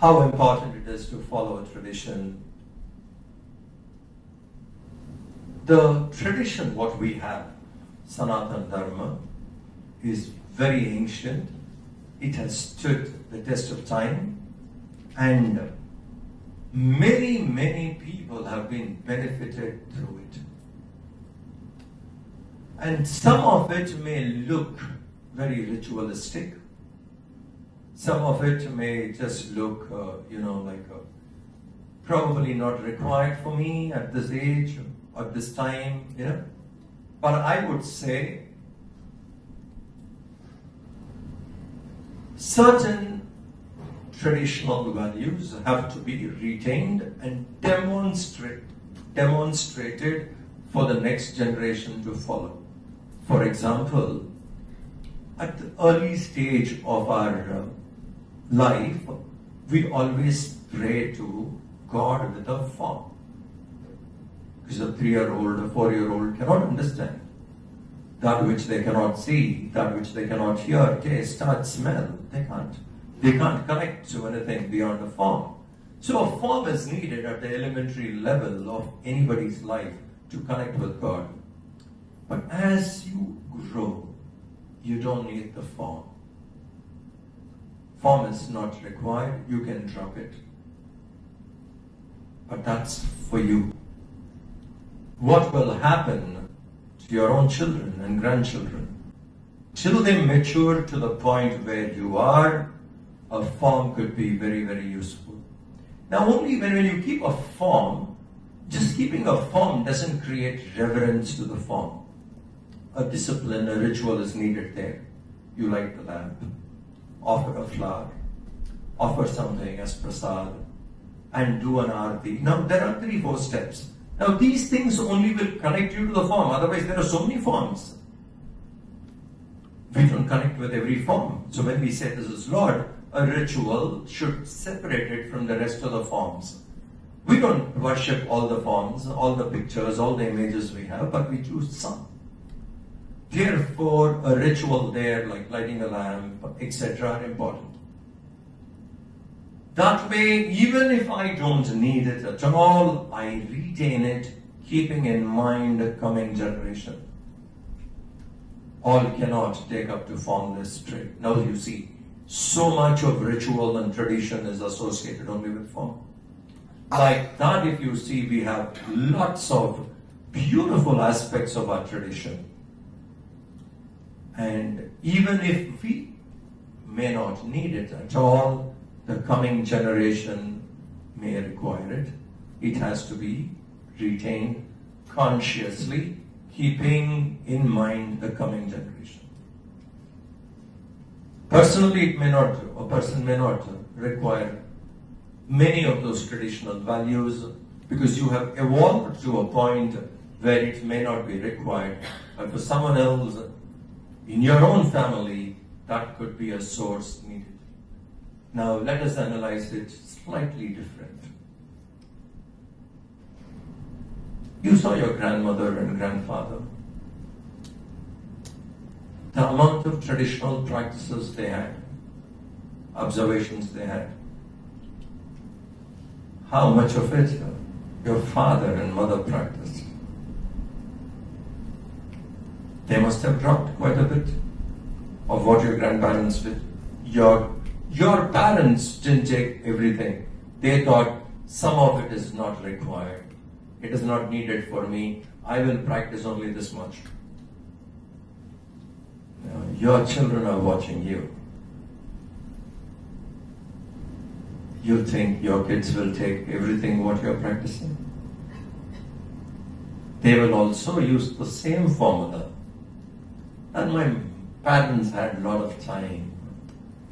how important it is to follow a tradition. The tradition, what we have, Sanatana Dharma, is very ancient. It has stood the test of time, and many people have been benefited through it. And some of it may look very ritualistic. Some of it may just look, probably not required for me at this age, at this time, But I would say certain traditional values have to be retained and demonstrated for the next generation to follow. For example, at the early stage of our life, we always pray to God with a form. Because a 3-year-old, a 4-year-old cannot understand that which they cannot see, that which they cannot hear, taste, touch, smell. They can't connect to anything beyond a form. So a form is needed at the elementary level of anybody's life to connect with God. But as you grow, you don't need the form. Form is not required, you can drop it. But that's for you. What will happen to your own children and grandchildren? Till they mature to the point where you are, a form could be very useful. Now only when you keep a form, just keeping a form doesn't create reverence to the form. A discipline, a ritual is needed there. You light the lamp, offer a flower, offer something as prasad, and do an arati. Now there are 3-4 steps. Now these things only will connect you to the form, otherwise there are so many forms. We don't connect with every form. So when we say this is Lord, a ritual should separate it from the rest of the forms. We don't worship all the forms, all the pictures, all the images we have, but we choose some. Therefore, a ritual there, like lighting a lamp, etc., are important. That way, even if I don't need it at all, I retain it, keeping in mind the coming generation. All cannot take up to formless trait. Now you see, so much of ritual and tradition is associated only with form. Like that, if you see, we have lots of beautiful aspects of our tradition. And even if we may not need it at all, the coming generation may require it. It has to be retained consciously, keeping in mind the coming generation. Personally, a person may not require many of those traditional values because you have evolved to a point where it may not be required. But for someone else, in your own family, that could be a source needed. Now let us analyze it slightly different. You saw your grandmother and grandfather. The amount of traditional practices they had, observations they had. How much of it your father and mother practiced? They must have dropped quite a bit of what your grandparents did. Your parents didn't take everything. They thought some of it is not required. It is not needed for me. I will practice only this much. Now, your children are watching you. You think your kids will take everything what you're practicing? They will also use the same formula. And my parents had a lot of time.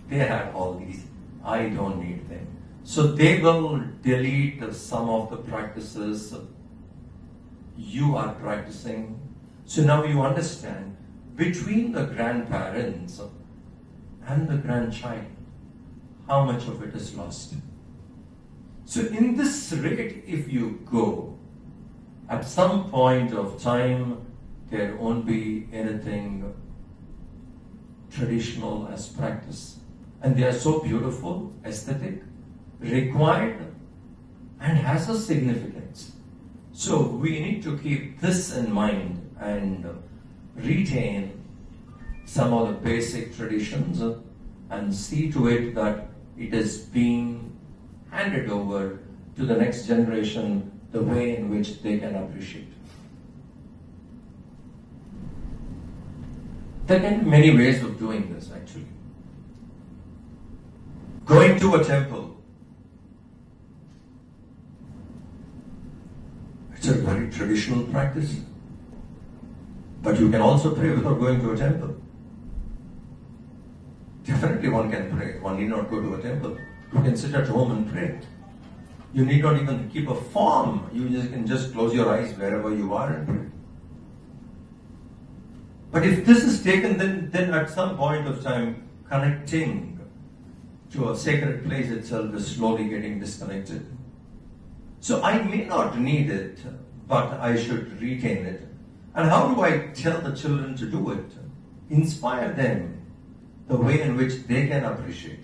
They had all these. I don't need them. So they will delete some of the practices you are practicing. So now you understand, between the grandparents and the grandchild, how much of it is lost. So in this rate, if you go, at some point of time, there won't be anything traditional as practice. And they are so beautiful, aesthetic, required and has a significance. So we need to keep this in mind and retain some of the basic traditions and see to it that it is being handed over to the next generation the way in which they can appreciate. There can be many ways of doing this actually. Going to a temple. It's a very traditional practice. But you can also pray without going to a temple. Definitely one can pray. One need not go to a temple. You can sit at home and pray. You need not even keep a form. You can just close your eyes wherever you are and pray. But if this is taken, then at some point of time, connecting to a sacred place itself is slowly getting disconnected. So I may not need it, but I should retain it. And how do I tell the children to do it? Inspire them the way in which they can appreciate.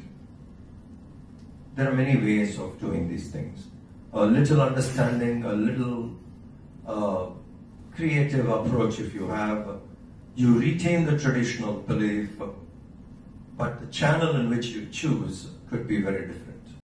There are many ways of doing these things. A little understanding, a little creative approach if you have. You retain the traditional belief, but the channel in which you choose could be very different.